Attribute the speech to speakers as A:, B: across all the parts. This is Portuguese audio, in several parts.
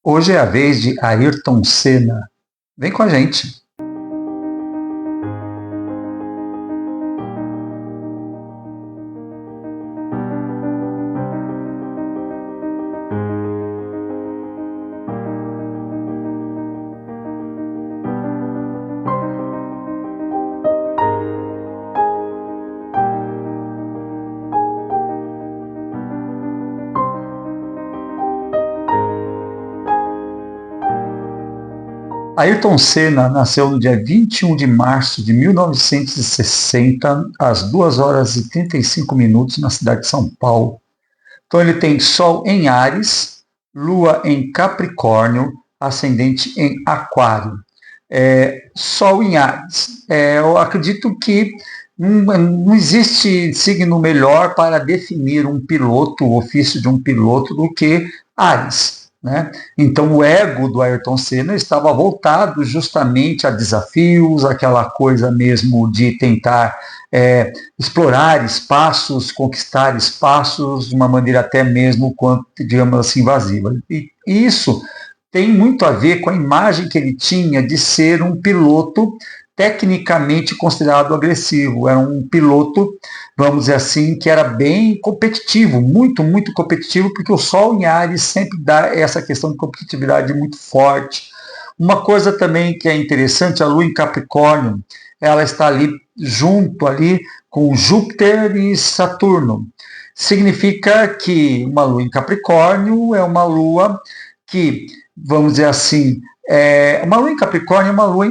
A: Hoje é a vez de Ayrton Senna. Vem com a gente. Ayrton Senna nasceu no dia 21 de março de 1960, às 2 horas e 35 minutos, na cidade de São Paulo. Então ele tem Sol em Áries, Lua em Capricórnio, Ascendente em Aquário. Sol em Áries. Eu acredito que não existe signo melhor para definir um piloto, o ofício de um piloto, do que Áries. Né? Então o ego do Ayrton Senna estava voltado justamente a desafios, aquela coisa mesmo de tentar explorar espaços, conquistar espaços de uma maneira até mesmo, digamos assim, invasiva. E isso tem muito a ver com a imagem que ele tinha de ser um piloto tecnicamente considerado agressivo. Era um piloto, vamos dizer assim, que era bem competitivo, muito, muito competitivo, porque o Sol em Áries sempre dá essa questão de competitividade muito forte. Uma coisa também que é interessante, a Lua em Capricórnio, ela está ali junto ali com Júpiter e Saturno. Significa que uma Lua em Capricórnio é uma Lua que, vamos dizer assim, uma Lua em Capricórnio é uma Lua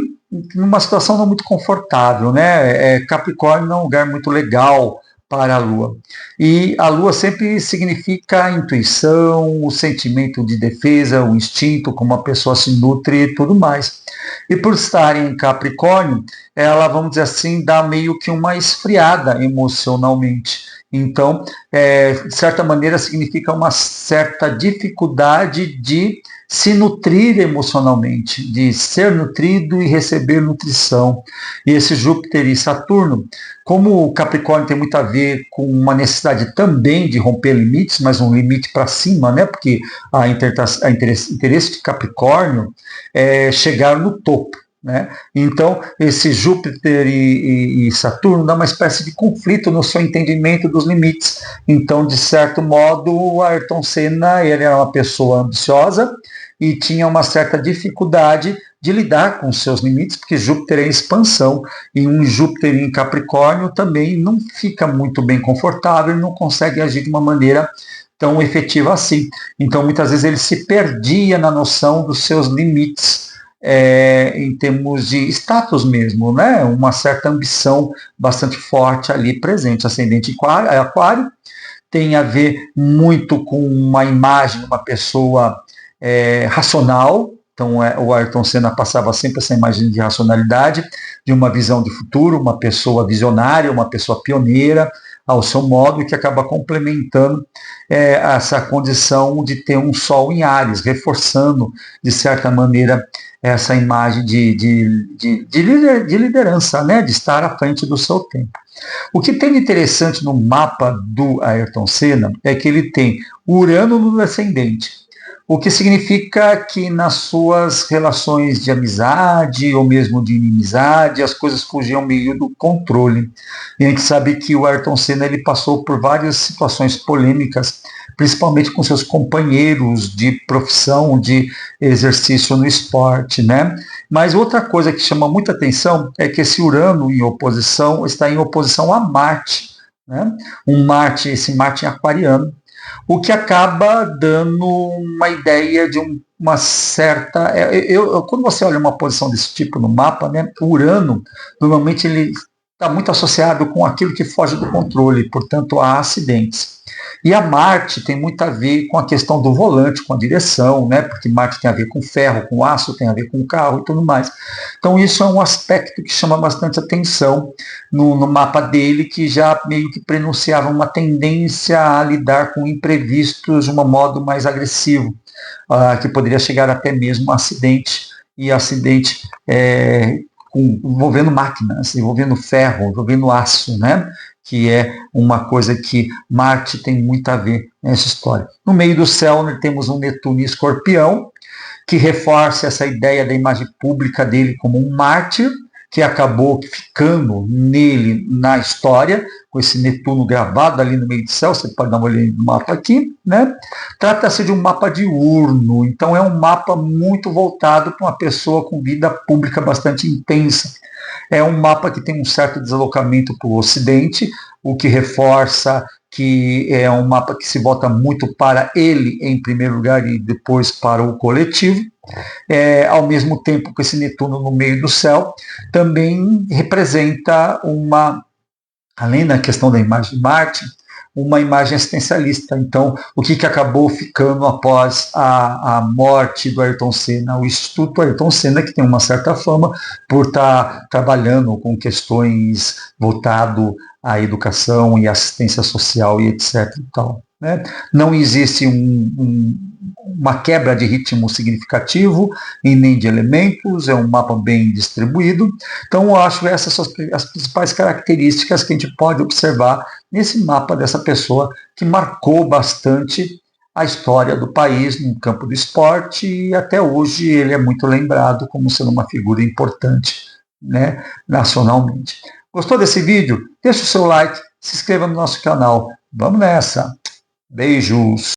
A: numa situação não muito confortável, né? Capricórnio não é um lugar muito legal para a Lua. E a Lua sempre significa a intuição, o sentimento de defesa, o instinto, como a pessoa se nutre e tudo mais. E por estar em Capricórnio, ela, vamos dizer assim, dá meio que uma esfriada emocionalmente. Então, de certa maneira, significa uma certa dificuldade de se nutrir emocionalmente, de ser nutrido e receber nutrição. E esse Júpiter e Saturno, como o Capricórnio tem muito a ver com uma necessidade também de romper limites, mas um limite para cima, né? Porque a interesse de Capricórnio é chegar no topo. Né? Então, esse Júpiter e Saturno dá uma espécie de conflito no seu entendimento dos limites. Então, de certo modo, o Ayrton Senna ele era uma pessoa ambiciosa e tinha uma certa dificuldade de lidar com seus limites, porque Júpiter é expansão, e um Júpiter em Capricórnio também não fica muito bem confortável, não consegue agir de uma maneira tão efetiva assim. Então, muitas vezes ele se perdia na noção dos seus limites, em termos de status mesmo, né? Uma certa ambição bastante forte ali presente. Ascendente Aquário tem a ver muito com uma imagem de uma pessoa racional. Então o Ayrton Senna passava sempre essa imagem de racionalidade, de uma visão de futuro, uma pessoa visionária, uma pessoa pioneira ao seu modo, e que acaba complementando essa condição de ter um Sol em Áries, reforçando, de certa maneira, essa imagem de liderança, né? De estar à frente do seu tempo. O que tem de interessante no mapa do Ayrton Senna é que ele tem Urano no ascendente, o que significa que nas suas relações de amizade ou mesmo de inimizade, as coisas fugiam meio do controle. E a gente sabe que o Ayrton Senna ele passou por várias situações polêmicas, principalmente com seus companheiros de profissão, de exercício no esporte, né? Mas outra coisa que chama muita atenção é que esse Urano está em oposição a Marte, né? Esse Marte em aquariano, o que acaba dando uma ideia de uma certa... quando você olha uma posição desse tipo no mapa, né, o Urano, normalmente ele está muito associado com aquilo que foge do controle, portanto, há acidentes. E a Marte tem muito a ver com a questão do volante, com a direção, né? Porque Marte tem a ver com ferro, com aço, tem a ver com carro e tudo mais. Então isso é um aspecto que chama bastante atenção no mapa dele, que já meio que prenunciava uma tendência a lidar com imprevistos de um modo mais agressivo, que poderia chegar até mesmo a acidente, e acidente envolvendo máquinas, envolvendo ferro, envolvendo aço, né? Que é uma coisa que Marte tem muito a ver nessa história. No meio do céu, nós temos um Netuno em Escorpião, que reforça essa ideia da imagem pública dele como um mártir, que acabou ficando nele na história, com esse Netuno gravado ali no meio do céu, você pode dar uma olhada no mapa aqui, né? Trata-se de um mapa diurno, então é um mapa muito voltado para uma pessoa com vida pública bastante intensa. É um mapa que tem um certo deslocamento para o Ocidente, o que reforça que é um mapa que se volta muito para ele em primeiro lugar e depois para o coletivo. Ao mesmo tempo que esse Netuno no meio do céu também representa além da questão da imagem de Marte, uma imagem existencialista. Então, o que acabou ficando após a morte do Ayrton Senna? O Instituto Ayrton Senna, que tem uma certa fama por estar trabalhando com questões voltado à educação e assistência social e etc. E tal, né? Não existe uma quebra de ritmo significativo e nem de elementos, é um mapa bem distribuído. Então, eu acho que essas são as principais características que a gente pode observar nesse mapa dessa pessoa que marcou bastante a história do país no campo do esporte e até hoje ele é muito lembrado como sendo uma figura importante, né, nacionalmente. Gostou desse vídeo? Deixa o seu like, se inscreva no nosso canal. Vamos nessa! Beijos!